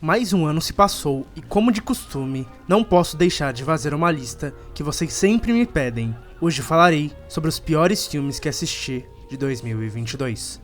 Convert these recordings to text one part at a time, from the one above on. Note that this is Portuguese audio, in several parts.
Mais um ano se passou e, como de costume, não posso deixar de fazer uma lista que vocês sempre me pedem. Hoje falarei sobre os piores filmes que assisti de 2022.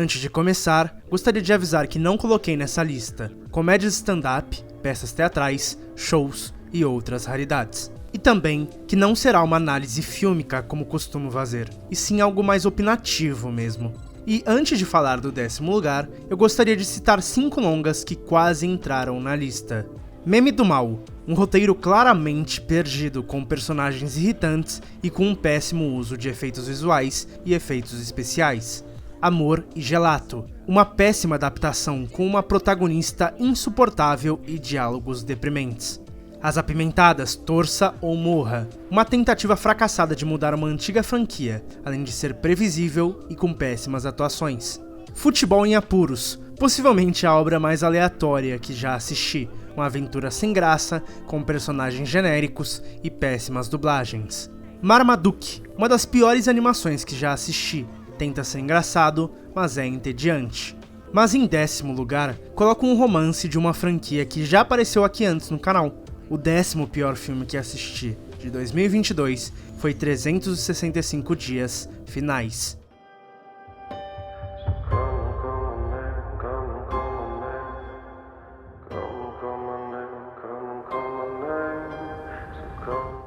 Antes de começar, gostaria de avisar que não coloquei nessa lista comédias stand-up, peças teatrais, shows e outras raridades. E também que não será uma análise fílmica como costumo fazer, e sim algo mais opinativo mesmo. E antes de falar do 10º lugar, eu gostaria de citar 5 longas que quase entraram na lista. Meme do Mal, um roteiro claramente perdido com personagens irritantes e com um péssimo uso de efeitos visuais e efeitos especiais. Amor e Gelato, uma péssima adaptação com uma protagonista insuportável e diálogos deprimentes. As Apimentadas, Torça ou Morra, uma tentativa fracassada de mudar uma antiga franquia, além de ser previsível e com péssimas atuações. Futebol em Apuros, possivelmente a obra mais aleatória que já assisti, uma aventura sem graça, com personagens genéricos e péssimas dublagens. Marmaduke, uma das piores animações que já assisti, tenta ser engraçado, mas é entediante. Mas em 10º lugar, coloco um romance de uma franquia que já apareceu aqui antes no canal. O 10º pior filme que assisti de 2022 foi 365 Dias Finais.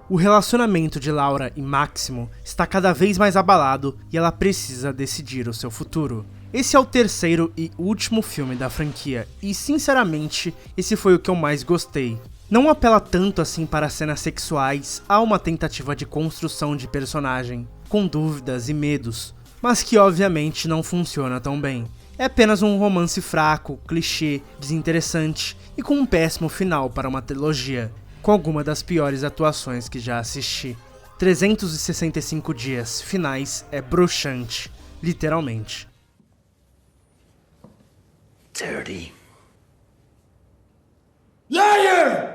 O relacionamento de Laura e Máximo está cada vez mais abalado e ela precisa decidir o seu futuro. Esse é o 3º e último filme da franquia e, sinceramente, esse foi o que eu mais gostei. Não apela tanto assim para cenas sexuais, há uma tentativa de construção de personagem, com dúvidas e medos, mas que obviamente não funciona tão bem. É apenas um romance fraco, clichê, desinteressante e com um péssimo final para uma trilogia, com alguma das piores atuações que já assisti. 365 Dias Finais é broxante, literalmente. Dirty. Liar!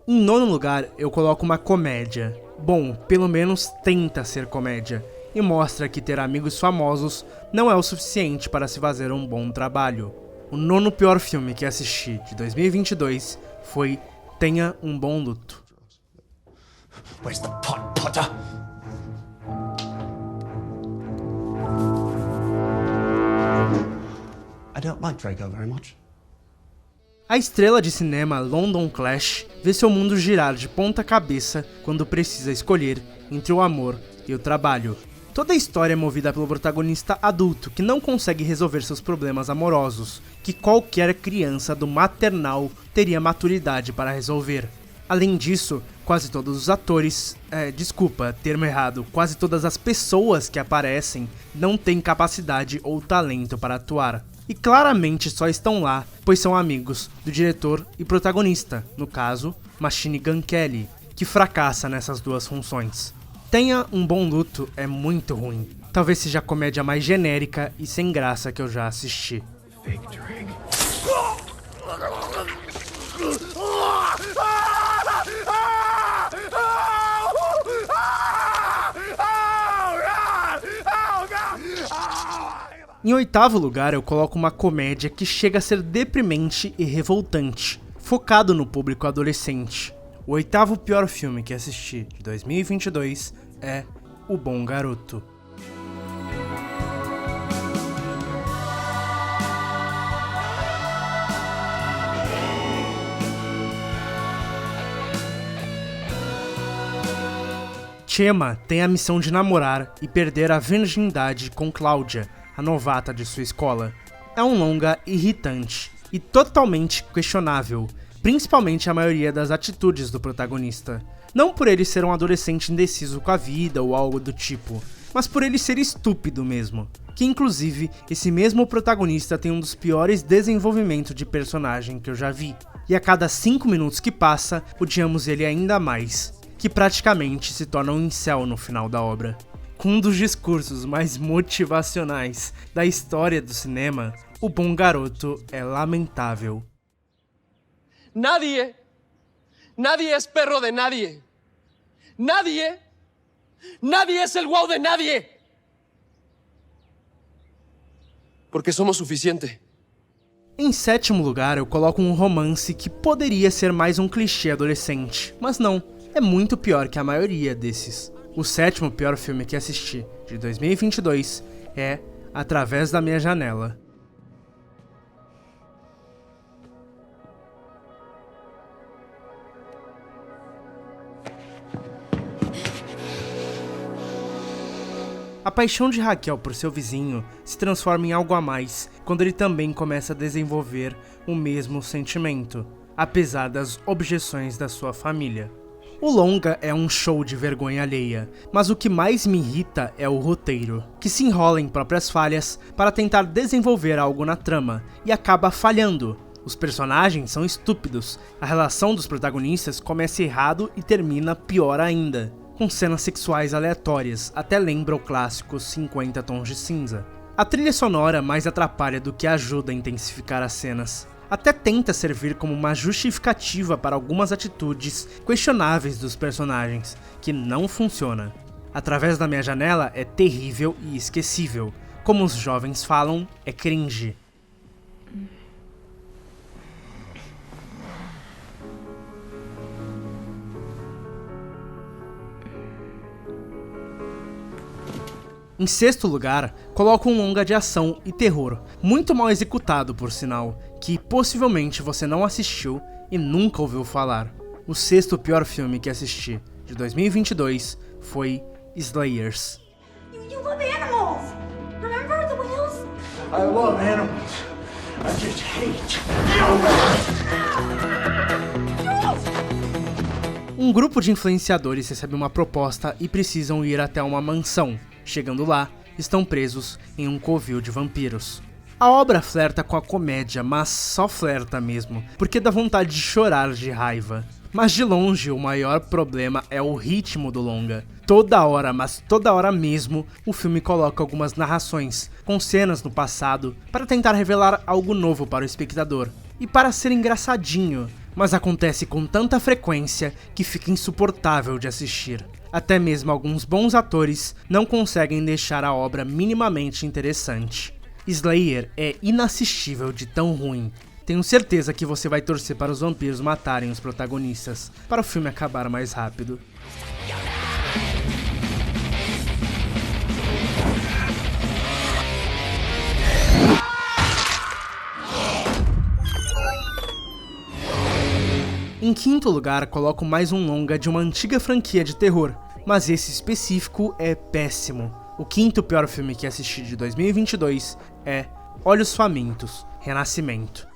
Em 9º lugar, eu coloco uma comédia. Bom, pelo menos tenta ser comédia, e mostra que ter amigos famosos não é o suficiente para se fazer um bom trabalho. O 9º pior filme que assisti de 2022 foi Tenha um Bom Luto. Where's the pot, Potter? I don't like Draco very much. A estrela de cinema London Clash vê seu mundo girar de ponta cabeça quando precisa escolher entre o amor e o trabalho. Toda a história é movida pelo protagonista adulto que não consegue resolver seus problemas amorosos, que qualquer criança do maternal teria maturidade para resolver. Além disso, quase todos os atores, termo errado, quase todas as pessoas que aparecem não têm capacidade ou talento para atuar. E claramente só estão lá, pois são amigos do diretor e protagonista, no caso, Machine Gun Kelly, que fracassa nessas duas funções. Tenha um Bom Luto é muito ruim. Talvez seja a comédia mais genérica e sem graça que eu já assisti. Em 8º lugar, eu coloco uma comédia que chega a ser deprimente e revoltante, focado no público adolescente. O 8º pior filme que assisti de 2022 é O Bom Garoto. Chema tem a missão de namorar e perder a virgindade com Cláudia, a novata de sua escola. É um longa irritante e totalmente questionável, principalmente a maioria das atitudes do protagonista. Não por ele ser um adolescente indeciso com a vida ou algo do tipo, mas por ele ser estúpido mesmo. Que inclusive, esse mesmo protagonista tem um dos piores desenvolvimentos de personagem que eu já vi. E a cada 5 minutos que passa, odiamos ele ainda mais, que praticamente se torna um incel no final da obra. Com um dos discursos mais motivacionais da história do cinema, O Bom Garoto é lamentável. Nadie es perro de nadie. Nadie es el guau de nadie. Porque somos suficiente. Em sétimo lugar, eu coloco um romance que poderia ser mais um clichê adolescente, mas não, é muito pior que a maioria desses. O sétimo pior filme que assisti, de 2022, é Através da Minha Janela. A paixão de Raquel por seu vizinho se transforma em algo a mais quando ele também começa a desenvolver o mesmo sentimento, apesar das objeções da sua família. O longa é um show de vergonha alheia, mas o que mais me irrita é o roteiro, que se enrola em próprias falhas para tentar desenvolver algo na trama e acaba falhando. Os personagens são estúpidos, a relação dos protagonistas começa errado e termina pior ainda, com cenas sexuais aleatórias, até lembra o clássico 50 Tons de Cinza. A trilha sonora mais atrapalha do que ajuda a intensificar as cenas. Até tenta servir como uma justificativa para algumas atitudes questionáveis dos personagens, que não funciona. Através da Minha Janela é terrível e esquecível. Como os jovens falam, é cringe. Em sexto lugar, coloco um longa de ação e terror, muito mal executado por sinal, que possivelmente você não assistiu e nunca ouviu falar. O sexto pior filme que assisti, de 2022, foi Slayers. You love animals! Remember the whales? I love animals. I just hate Um grupo de influenciadores recebe uma proposta e precisam ir até uma mansão. Chegando lá, estão presos em um covil de vampiros. A obra flerta com a comédia, mas só flerta mesmo, porque dá vontade de chorar de raiva. Mas de longe, o maior problema é o ritmo do longa. Toda hora, mas toda hora mesmo, o filme coloca algumas narrações, com cenas no passado, para tentar revelar algo novo para o espectador. E para ser engraçadinho, mas acontece com tanta frequência que fica insuportável de assistir. Até mesmo alguns bons atores não conseguem deixar a obra minimamente interessante. Slayer é inassistível de tão ruim. Tenho certeza que você vai torcer para os vampiros matarem os protagonistas, para o filme acabar mais rápido. Em quinto lugar, coloco mais um longa de uma antiga franquia de terror, mas esse específico é péssimo. O quinto pior filme que assisti de 2022 é Olhos Famintos, Renascimento.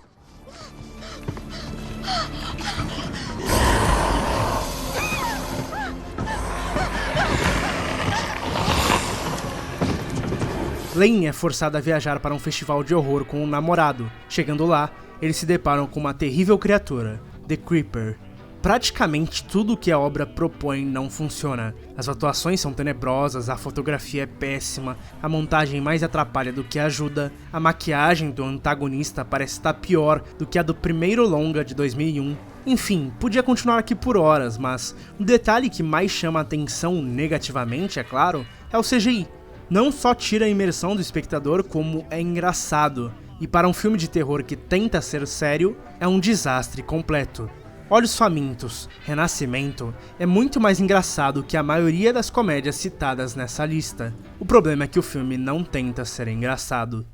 Lane é forçada a viajar para um festival de horror com um namorado. Chegando lá, eles se deparam com uma terrível criatura, The Creeper. Praticamente tudo o que a obra propõe não funciona. As atuações são tenebrosas, a fotografia é péssima, a montagem mais atrapalha do que ajuda, a maquiagem do antagonista parece estar pior do que a do primeiro longa de 2001. Enfim, podia continuar aqui por horas, mas o detalhe que mais chama a atenção negativamente, é claro, é o CGI. Não só tira a imersão do espectador, como é engraçado. E para um filme de terror que tenta ser sério, é um desastre completo. Olhos Famintos, Renascimento, é muito mais engraçado que a maioria das comédias citadas nessa lista. O problema é que o filme não tenta ser engraçado.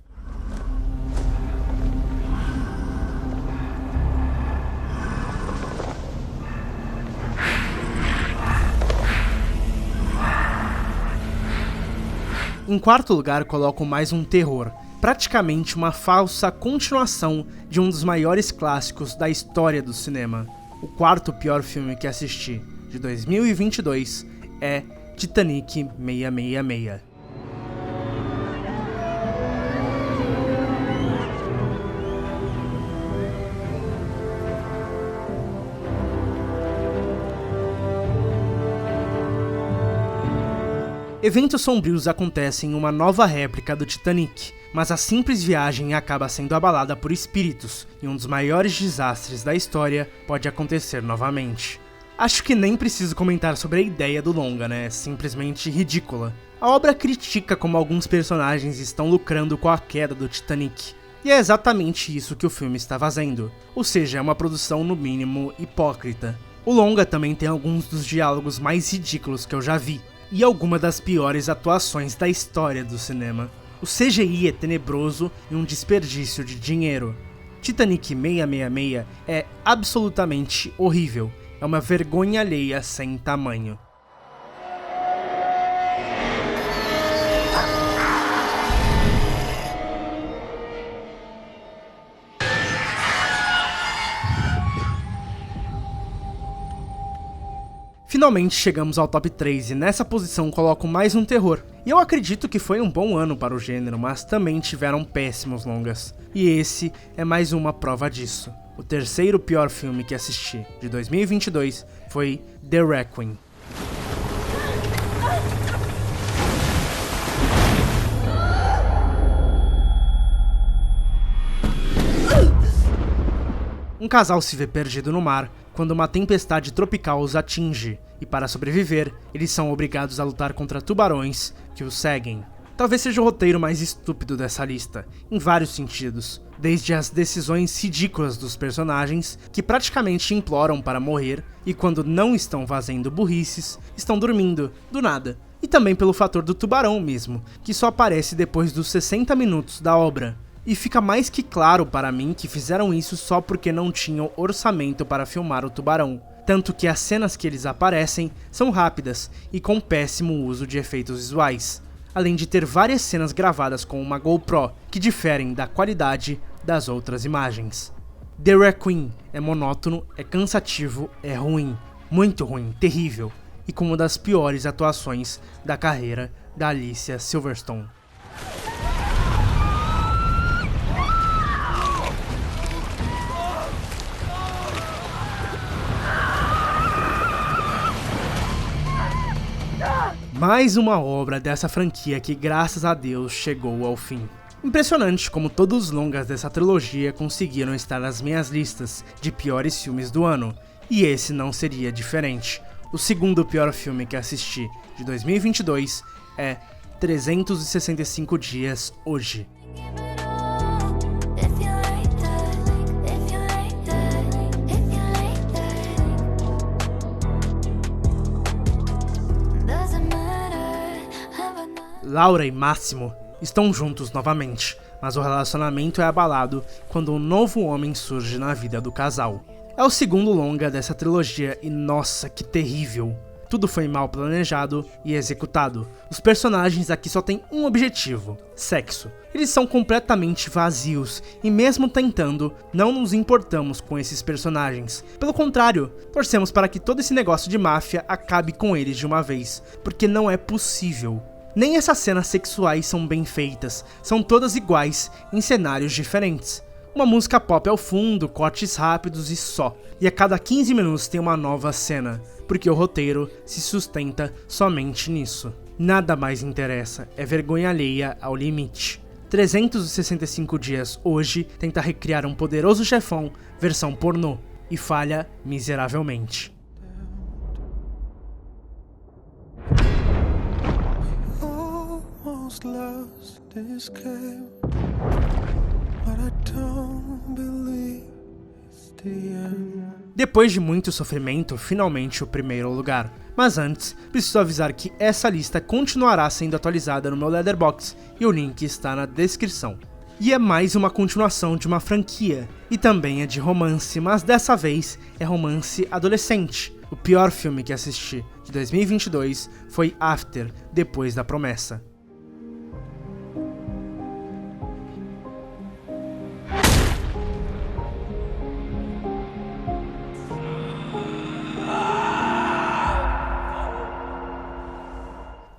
Em quarto lugar, coloco mais um terror, praticamente uma falsa continuação de um dos maiores clássicos da história do cinema. O quarto pior filme que assisti, de 2022, é Titanic 666. Eventos sombrios acontecem em uma nova réplica do Titanic, mas a simples viagem acaba sendo abalada por espíritos, e um dos maiores desastres da história pode acontecer novamente. Acho que nem preciso comentar sobre a ideia do longa, né? É simplesmente ridícula. A obra critica como alguns personagens estão lucrando com a queda do Titanic. E é exatamente isso que o filme está fazendo, ou seja, é uma produção no mínimo hipócrita. O longa também tem alguns dos diálogos mais ridículos que eu já vi, e algumas das piores atuações da história do cinema. O CGI é tenebroso e um desperdício de dinheiro. Titanic 666 é absolutamente horrível, é uma vergonha alheia sem tamanho. Finalmente chegamos ao top 3 e nessa posição coloco mais um terror. E eu acredito que foi um bom ano para o gênero, mas também tiveram péssimos longas. E esse é mais uma prova disso. O terceiro pior filme que assisti, de 2022, foi The Requiem. Um casal se vê perdido no mar quando uma tempestade tropical os atinge, e para sobreviver, eles são obrigados a lutar contra tubarões que os seguem. Talvez seja o roteiro mais estúpido dessa lista, em vários sentidos, desde as decisões ridículas dos personagens, que praticamente imploram para morrer, e quando não estão fazendo burrices, estão dormindo, do nada. E também pelo fator do tubarão mesmo, que só aparece depois dos 60 minutos da obra. E fica mais que claro para mim que fizeram isso só porque não tinham orçamento para filmar o tubarão. Tanto que as cenas que eles aparecem são rápidas e com péssimo uso de efeitos visuais. Além de ter várias cenas gravadas com uma GoPro, que diferem da qualidade das outras imagens. The Requiem é monótono, é cansativo, é ruim. Muito ruim, terrível. E com uma das piores atuações da carreira da Alicia Silverstone. Mais uma obra dessa franquia que, graças a Deus, chegou ao fim. Impressionante como todos os longas dessa trilogia conseguiram estar nas minhas listas de piores filmes do ano, e esse não seria diferente. O segundo pior filme que assisti de 2022 é 365 Dias Hoje. Laura e Máximo estão juntos novamente, mas o relacionamento é abalado quando um novo homem surge na vida do casal. É o segundo longa dessa trilogia e nossa, que terrível! Tudo foi mal planejado e executado. Os personagens aqui só têm um objetivo: sexo. Eles são completamente vazios e mesmo tentando, não nos importamos com esses personagens. Pelo contrário, torcemos para que todo esse negócio de máfia acabe com eles de uma vez, porque não é possível. Nem essas cenas sexuais são bem feitas, são todas iguais, em cenários diferentes. Uma música pop ao fundo, cortes rápidos e só. E a cada 15 minutos tem uma nova cena, porque o roteiro se sustenta somente nisso. Nada mais interessa, é vergonha alheia ao limite. 365 Dias Hoje tenta recriar um poderoso chefão, versão pornô, e falha miseravelmente. Lost this game, but I don't believe it's the end. Depois de muito sofrimento, finalmente o primeiro lugar. Mas antes, preciso avisar que essa lista continuará sendo atualizada no meu Letterboxd e o link está na descrição. E é mais uma continuação de uma franquia, e também é de romance, mas dessa vez é romance adolescente. O pior filme que assisti de 2022 foi After, Depois da Promessa.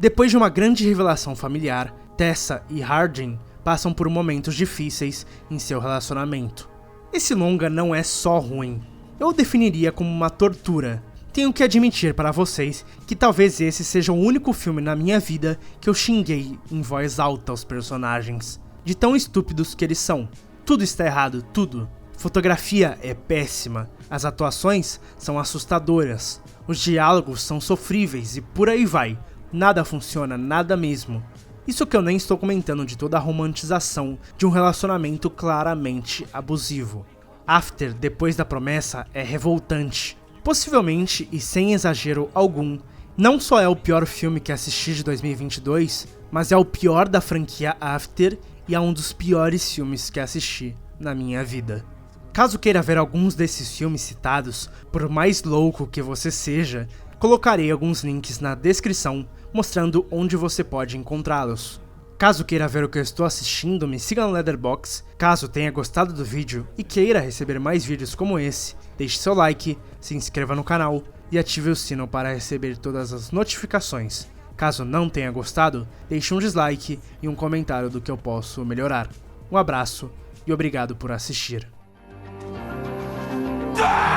Depois de uma grande revelação familiar, Tessa e Hardin passam por momentos difíceis em seu relacionamento. Esse longa não é só ruim, eu o definiria como uma tortura. Tenho que admitir para vocês que talvez esse seja o único filme na minha vida que eu xinguei em voz alta aos personagens, de tão estúpidos que eles são. Tudo está errado, tudo. Fotografia é péssima, as atuações são assustadoras, os diálogos são sofríveis e por aí vai. Nada funciona, nada mesmo. Isso que eu nem estou comentando de toda a romantização de um relacionamento claramente abusivo. After, depois da promessa, é revoltante. Possivelmente, e sem exagero algum, não só é o pior filme que assisti de 2022, mas é o pior da franquia After e é um dos piores filmes que assisti na minha vida. Caso queira ver alguns desses filmes citados, por mais louco que você seja, colocarei alguns links na descrição mostrando onde você pode encontrá-los. Caso queira ver o que eu estou assistindo, me siga no Letterboxd. Caso tenha gostado do vídeo e queira receber mais vídeos como esse, deixe seu like, se inscreva no canal e ative o sino para receber todas as notificações. Caso não tenha gostado, deixe um dislike e um comentário do que eu posso melhorar. Um abraço e obrigado por assistir. Ah!